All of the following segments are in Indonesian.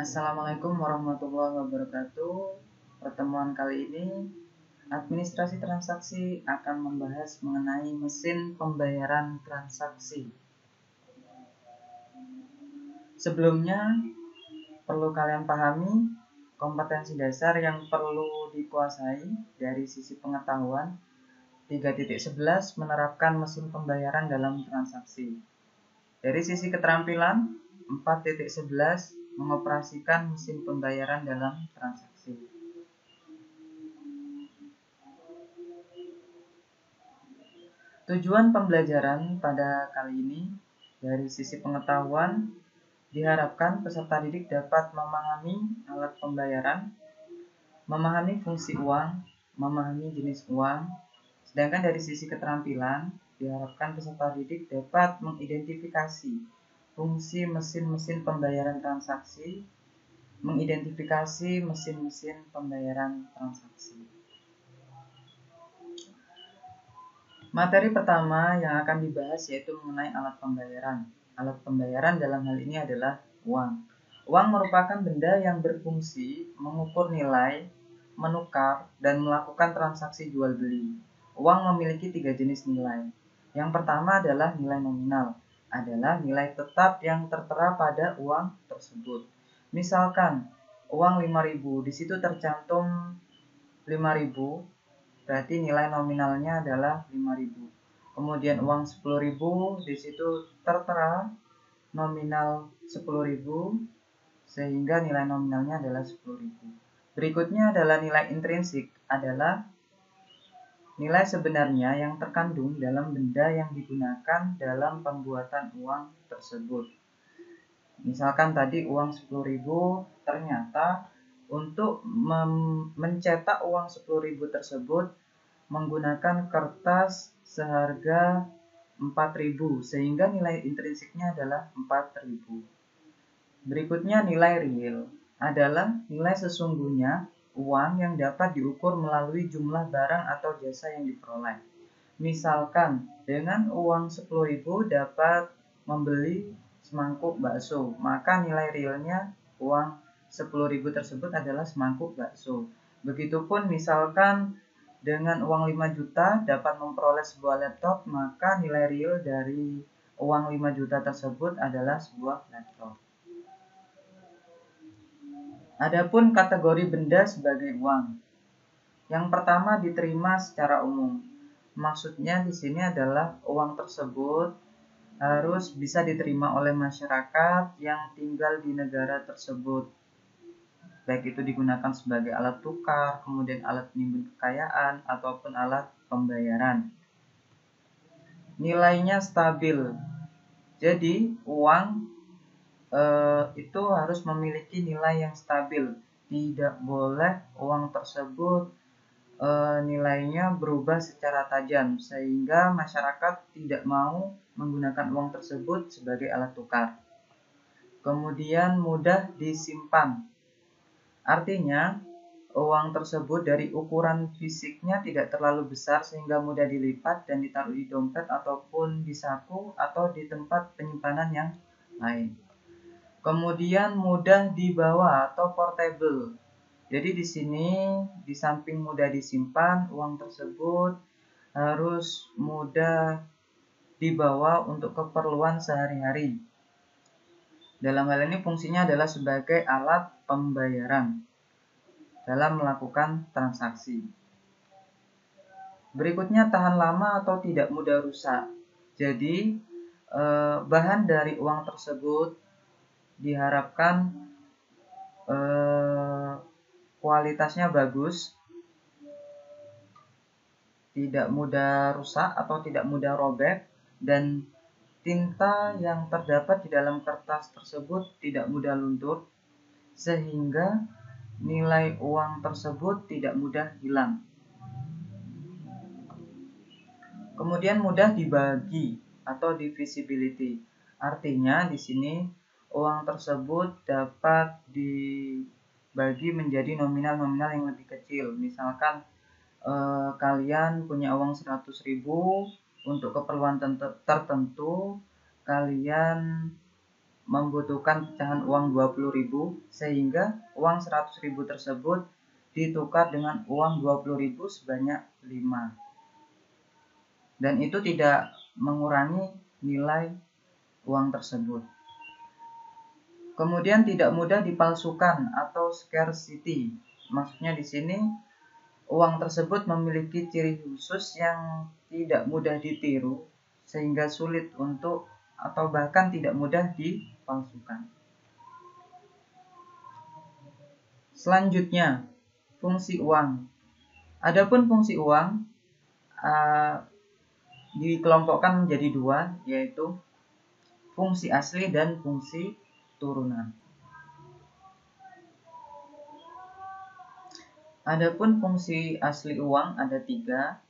Assalamualaikum warahmatullahi wabarakatuh. Pertemuan kali ini, administrasi transaksi akan membahas mengenai mesin pembayaran transaksi. Sebelumnya, perlu kalian pahami kompetensi dasar yang perlu dikuasai dari sisi pengetahuan. 3.11 menerapkan mesin pembayaran dalam transaksi. Dari sisi keterampilan, 4.11 mengoperasikan mesin pembayaran dalam transaksi. Tujuan pembelajaran pada kali ini dari sisi pengetahuan diharapkan peserta didik dapat memahami alat pembayaran, memahami fungsi uang, memahami jenis uang. Sedangkan dari sisi keterampilan diharapkan peserta didik dapat mengidentifikasi fungsi mesin-mesin pembayaran transaksi, mengidentifikasi mesin-mesin pembayaran transaksi. Materi pertama yang akan dibahas yaitu mengenai alat pembayaran. Alat pembayaran dalam hal ini adalah uang. Uang merupakan benda yang berfungsi mengukur nilai, menukar, dan melakukan transaksi jual beli. Uang memiliki 3 jenis nilai. Yang pertama adalah nilai nominal, adalah nilai tetap yang tertera pada uang tersebut. Misalkan uang 5.000, di situ tercantum 5.000, berarti nilai nominalnya adalah 5.000. Kemudian uang 10.000, di situ tertera nominal 10.000 sehingga nilai nominalnya adalah 10.000. Berikutnya adalah nilai intrinsik, adalah nilai sebenarnya yang terkandung dalam benda yang digunakan dalam pembuatan uang tersebut. Misalkan tadi uang 10.000, ternyata untuk mencetak uang 10.000 tersebut menggunakan kertas seharga 4.000 sehingga nilai intrinsiknya adalah 4.000. Berikutnya nilai real adalah nilai sesungguhnya uang yang dapat diukur melalui jumlah barang atau jasa yang diperoleh. Misalkan dengan uang 10.000 dapat membeli semangkuk bakso, maka nilai realnya uang 10.000 tersebut adalah semangkuk bakso. Begitupun misalkan dengan uang 5 juta dapat memperoleh sebuah laptop, maka nilai real dari uang 5 juta tersebut adalah sebuah laptop. Adapun kategori benda sebagai uang. Yang pertama diterima secara umum. Maksudnya di sini adalah uang tersebut harus bisa diterima oleh masyarakat yang tinggal di negara tersebut. Baik itu digunakan sebagai alat tukar, kemudian alat penimbun kekayaan, ataupun alat pembayaran. Nilainya stabil. Jadi uang itu harus memiliki nilai yang stabil. Tidak boleh uang tersebut nilainya berubah secara tajam sehingga masyarakat tidak mau menggunakan uang tersebut sebagai alat tukar. Kemudian mudah disimpan. Artinya uang tersebut dari ukuran fisiknya tidak terlalu besar sehingga mudah dilipat dan ditaruh di dompet ataupun di saku atau di tempat penyimpanan yang lain. Kemudian mudah dibawa atau portable. Jadi di sini di samping mudah disimpan, uang tersebut harus mudah dibawa untuk keperluan sehari-hari. Dalam hal ini fungsinya adalah sebagai alat pembayaran dalam melakukan transaksi. Berikutnya tahan lama atau tidak mudah rusak. Jadi bahan dari uang tersebut diharapkan kualitasnya bagus, tidak mudah rusak atau tidak mudah robek, dan tinta yang terdapat di dalam kertas tersebut tidak mudah luntur, sehingga nilai uang tersebut tidak mudah hilang. Kemudian mudah dibagi atau divisibility. Artinya di sini uang tersebut dapat dibagi menjadi nominal-nominal yang lebih kecil. Misalkan kalian punya uang 100.000 untuk keperluan tertentu, kalian membutuhkan pecahan uang 20.000 sehingga uang 100.000 tersebut ditukar dengan uang 20.000 sebanyak 5. Dan itu tidak mengurangi nilai uang tersebut. Kemudian tidak mudah dipalsukan atau scarcity. Maksudnya di sini uang tersebut memiliki ciri khusus yang tidak mudah ditiru sehingga sulit untuk atau bahkan tidak mudah dipalsukan. Selanjutnya, fungsi uang. Adapun fungsi uang dikelompokkan menjadi dua, yaitu fungsi asli dan fungsi turunan. Adapun fungsi asli uang ada 3.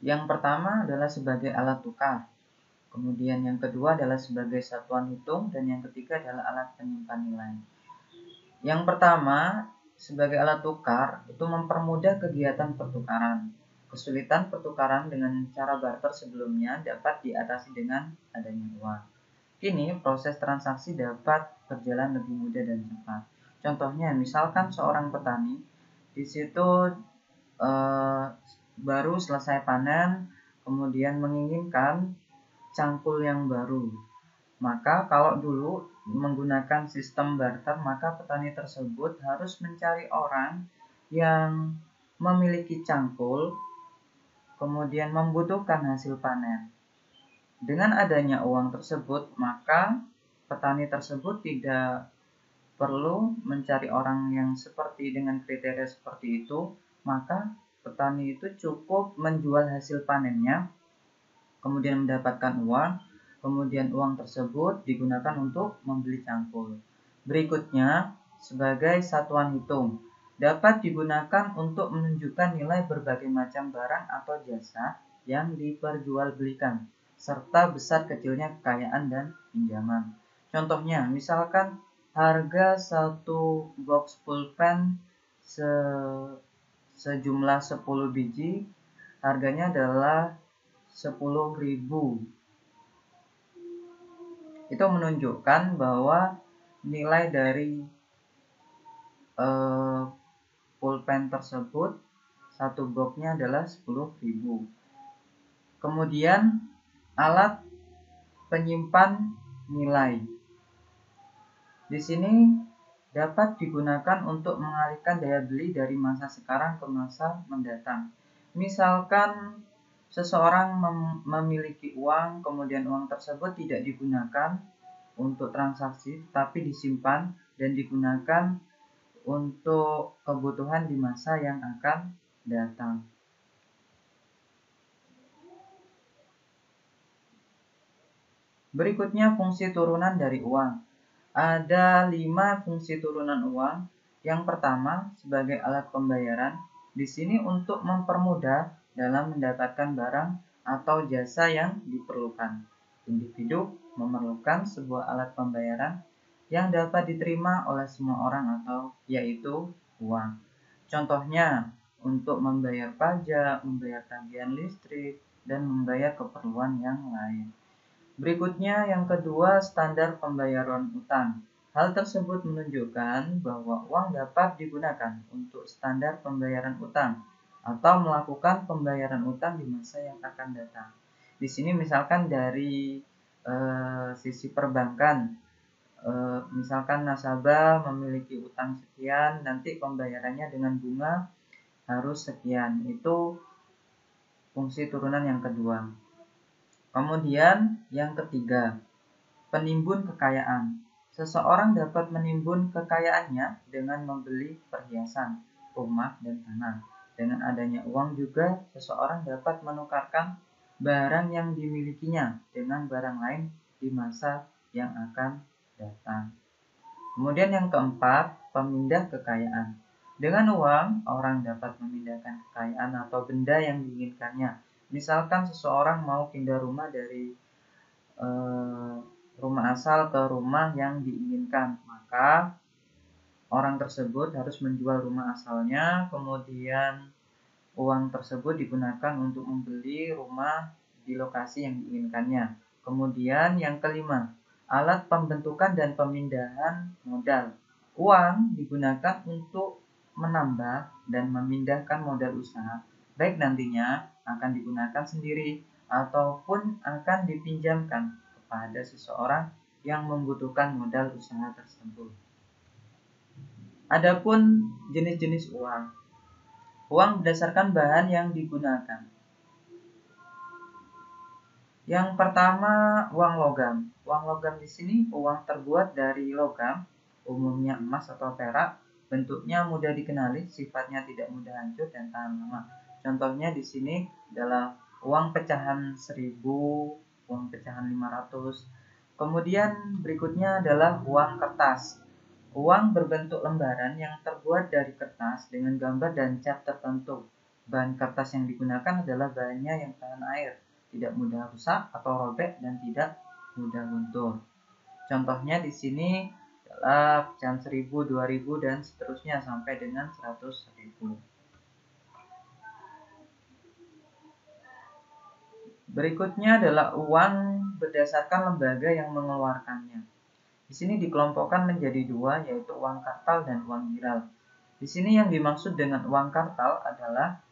Yang pertama adalah sebagai alat tukar. Kemudian yang kedua adalah sebagai satuan hitung, dan yang ketiga adalah alat penyimpan nilai. Yang pertama, sebagai alat tukar itu mempermudah kegiatan pertukaran. Kesulitan pertukaran dengan cara barter sebelumnya dapat diatasi dengan adanya uang. Kini proses transaksi dapat berjalan lebih mudah dan cepat. Contohnya, misalkan seorang petani di situ baru selesai panen, kemudian menginginkan cangkul yang baru. Maka kalau dulu menggunakan sistem barter, maka petani tersebut harus mencari orang yang memiliki cangkul, kemudian membutuhkan hasil panen. Dengan adanya uang tersebut, maka petani tersebut tidak perlu mencari orang yang seperti dengan kriteria seperti itu, maka petani itu cukup menjual hasil panennya, kemudian mendapatkan uang, kemudian uang tersebut digunakan untuk membeli cangkul. Berikutnya, sebagai satuan hitung, dapat digunakan untuk menunjukkan nilai berbagai macam barang atau jasa yang diperjualbelikan, serta besar kecilnya kekayaan dan pinjaman. Contohnya, misalkan harga satu box pulpen sejumlah 10 biji, harganya adalah 10.000. Itu menunjukkan bahwa nilai dari pulpen tersebut, satu boxnya adalah 10.000. Kemudian alat penyimpan nilai. Di sini dapat digunakan untuk mengalihkan daya beli dari masa sekarang ke masa mendatang. Misalkan seseorang memiliki uang, kemudian uang tersebut tidak digunakan untuk transaksi, tapi disimpan dan digunakan untuk kebutuhan di masa yang akan datang. Berikutnya, fungsi turunan dari uang. Ada 5 fungsi turunan uang. Yang pertama, sebagai alat pembayaran. Di sini untuk mempermudah dalam mendapatkan barang atau jasa yang diperlukan. Individu memerlukan sebuah alat pembayaran yang dapat diterima oleh semua orang atau yaitu uang. Contohnya, untuk membayar pajak, membayar tagihan listrik, dan membayar keperluan yang lain. Berikutnya, yang kedua, standar pembayaran utang. Hal tersebut menunjukkan bahwa uang dapat digunakan untuk standar pembayaran utang atau melakukan pembayaran utang di masa yang akan datang. Di sini misalkan dari sisi perbankan, misalkan nasabah memiliki utang sekian, nanti pembayarannya dengan bunga harus sekian. Itu fungsi turunan yang kedua. Kemudian yang ketiga, penimbun kekayaan. Seseorang dapat menimbun kekayaannya dengan membeli perhiasan, rumah, dan tanah. Dengan adanya uang juga, seseorang dapat menukarkan barang yang dimilikinya dengan barang lain di masa yang akan datang. Kemudian yang keempat, pemindah kekayaan. Dengan uang, orang dapat memindahkan kekayaan atau benda yang diinginkannya. Misalkan seseorang mau pindah rumah dari rumah asal ke rumah yang diinginkan, maka orang tersebut harus menjual rumah asalnya, kemudian uang tersebut digunakan untuk membeli rumah di lokasi yang diinginkannya. Kemudian yang kelima, Alat pembentukan dan pemindahan modal. Uang digunakan untuk menambah dan memindahkan modal usaha, baik nantinya akan digunakan sendiri ataupun akan dipinjamkan kepada seseorang yang membutuhkan modal usaha tersebut. Adapun jenis-jenis uang. Uang berdasarkan bahan yang digunakan. Yang pertama, uang logam. Uang logam di sini uang terbuat dari logam, umumnya emas atau perak. Bentuknya mudah dikenali, sifatnya tidak mudah hancur dan tahan lama. Contohnya di sini adalah uang pecahan 1000, uang pecahan 500. Kemudian berikutnya adalah uang kertas. Uang berbentuk lembaran yang terbuat dari kertas dengan gambar dan cat tertentu. Bahan kertas yang digunakan adalah bahannya yang tahan air, tidak mudah rusak atau robek, dan tidak mudah luntur. Contohnya di sini adalah pecahan 1000, 2000 dan seterusnya sampai dengan 100.000. Berikutnya adalah uang berdasarkan lembaga yang mengeluarkannya. Di sini dikelompokkan menjadi dua, yaitu uang kartal dan uang giral. Di sini yang dimaksud dengan uang kartal adalah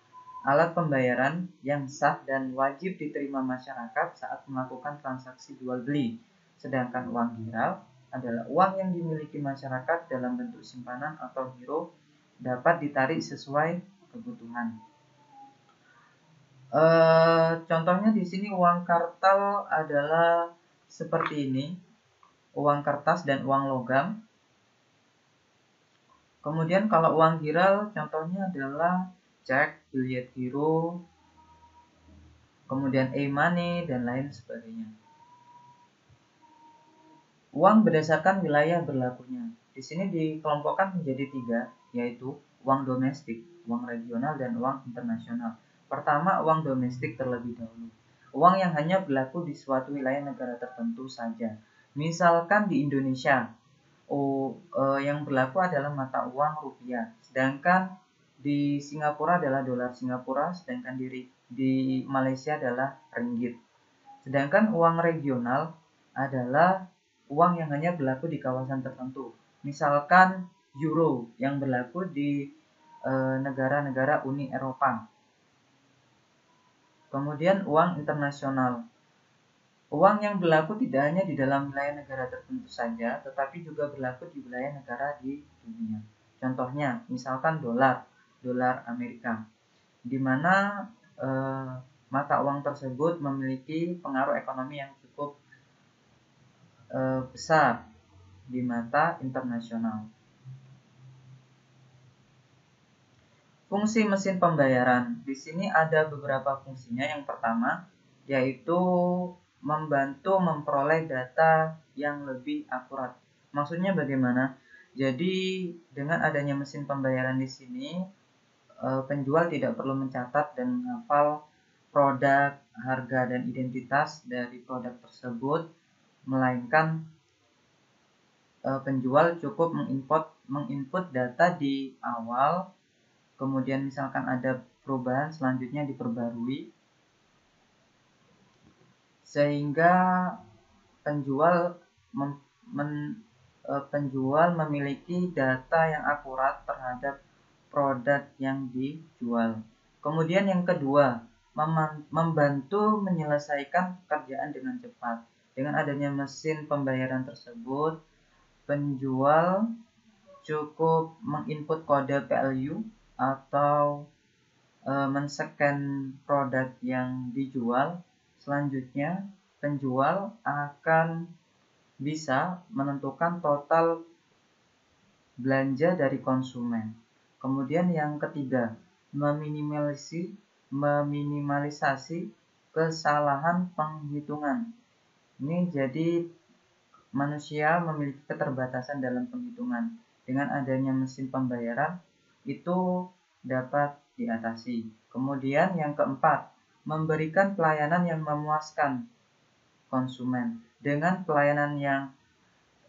alat pembayaran yang sah dan wajib diterima masyarakat saat melakukan transaksi jual beli. Sedangkan uang giral adalah uang yang dimiliki masyarakat dalam bentuk simpanan atau giro, dapat ditarik sesuai kebutuhan. Contohnya di sini uang kartal adalah seperti ini, uang kertas dan uang logam. Kemudian kalau uang giral contohnya adalah cek, biliet giro, kemudian e-money, dan lain sebagainya. Uang berdasarkan wilayah berlakunya. Di sini dikelompokkan menjadi tiga, yaitu uang domestik, uang regional, dan uang internasional. Pertama, uang domestik terlebih dahulu. Uang yang hanya berlaku di suatu wilayah negara tertentu saja. Misalkan di Indonesia, yang berlaku adalah mata uang rupiah. Sedangkan di Singapura adalah dolar Singapura, sedangkan di Malaysia adalah ringgit. Sedangkan uang regional adalah uang yang hanya berlaku di kawasan tertentu. Misalkan euro yang berlaku di negara-negara Uni Eropa. Kemudian uang internasional. Uang yang berlaku tidak hanya di dalam wilayah negara tertentu saja, tetapi juga berlaku di wilayah negara di dunia. Contohnya, misalkan dolar Amerika, di mana mata uang tersebut memiliki pengaruh ekonomi yang cukup besar di mata internasional. Fungsi mesin pembayaran. Di sini ada beberapa fungsinya. Yang pertama yaitu membantu memperoleh data yang lebih akurat. Maksudnya bagaimana? Jadi dengan adanya mesin pembayaran di sini, penjual tidak perlu mencatat dan menghafal produk, harga, dan identitas dari produk tersebut, melainkan penjual cukup menginput data di awal, kemudian misalkan ada perubahan selanjutnya diperbarui, sehingga penjual memiliki data yang akurat terhadap produk yang dijual. Kemudian yang kedua, membantu menyelesaikan pekerjaan dengan cepat. Dengan adanya mesin pembayaran tersebut, penjual cukup menginput kode PLU atau men-scan produk yang dijual. Selanjutnya, penjual akan bisa menentukan total belanja dari konsumen. Kemudian yang ketiga, meminimalisasi kesalahan penghitungan. Ini jadi manusia memiliki keterbatasan dalam penghitungan. Dengan adanya mesin pembayaran, itu dapat diatasi. Kemudian yang keempat, memberikan pelayanan yang memuaskan konsumen. Dengan pelayanan yang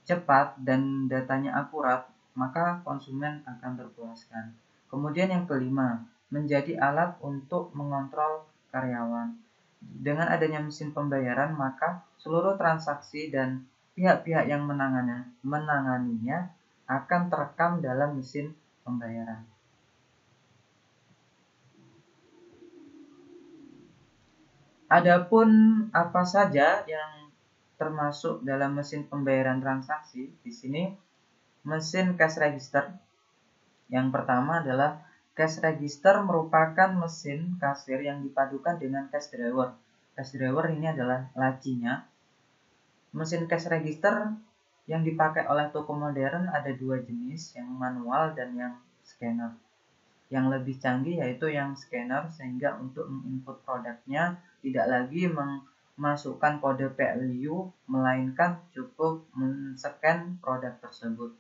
cepat dan datanya akurat, maka konsumen akan terpuaskan. Kemudian yang kelima, menjadi alat untuk mengontrol karyawan. Dengan adanya mesin pembayaran, maka seluruh transaksi dan pihak-pihak yang menanganinya akan terekam dalam mesin pembayaran. Adapun apa saja yang termasuk dalam mesin pembayaran transaksi, di sini mesin cash register. Yang pertama adalah cash register merupakan mesin kasir yang dipadukan dengan cash drawer. Cash drawer ini adalah lacinya. Mesin cash register yang dipakai oleh toko modern ada dua jenis, yang manual dan yang scanner. Yang lebih canggih yaitu yang scanner, sehingga untuk menginput produknya tidak lagi memasukkan kode value, melainkan cukup men-scan produk tersebut.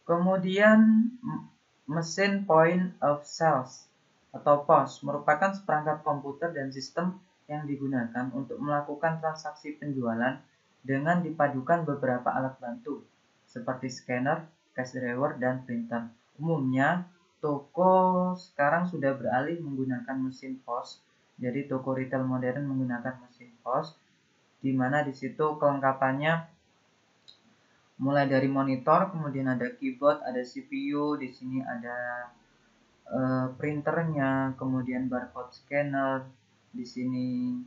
Kemudian mesin point of sales atau POS merupakan seperangkat komputer dan sistem yang digunakan untuk melakukan transaksi penjualan dengan dipadukan beberapa alat bantu seperti scanner, cash drawer, dan printer. Umumnya, toko sekarang sudah beralih menggunakan mesin POS. Jadi toko retail modern menggunakan mesin POS, di mana di situ kelengkapannya mulai dari monitor, kemudian ada keyboard, ada CPU, di sini ada printernya, kemudian barcode scanner, di sini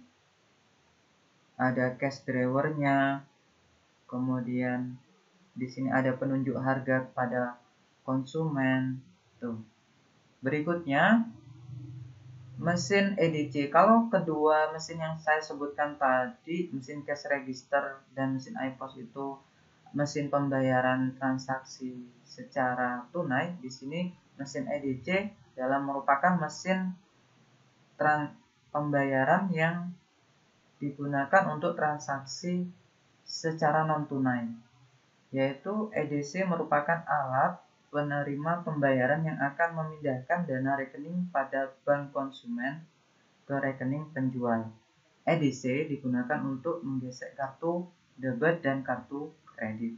ada cash drawernya, kemudian di sini ada penunjuk harga kepada konsumen. Tuh. Berikutnya mesin EDC. Kalau kedua mesin yang saya sebutkan tadi, mesin cash register dan mesin iPOS itu mesin pembayaran transaksi secara tunai, di sini mesin EDC dalam merupakan mesin pembayaran yang digunakan untuk transaksi secara non tunai, yaitu EDC merupakan alat penerima pembayaran yang akan memindahkan dana rekening pada bank konsumen ke rekening penjual. EDC digunakan untuk menggesek kartu debit dan kartu kredit.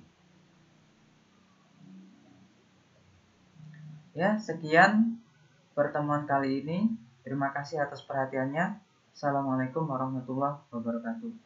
Ya, sekian pertemuan kali ini. Terima kasih atas perhatiannya. Assalamualaikum warahmatullahi wabarakatuh.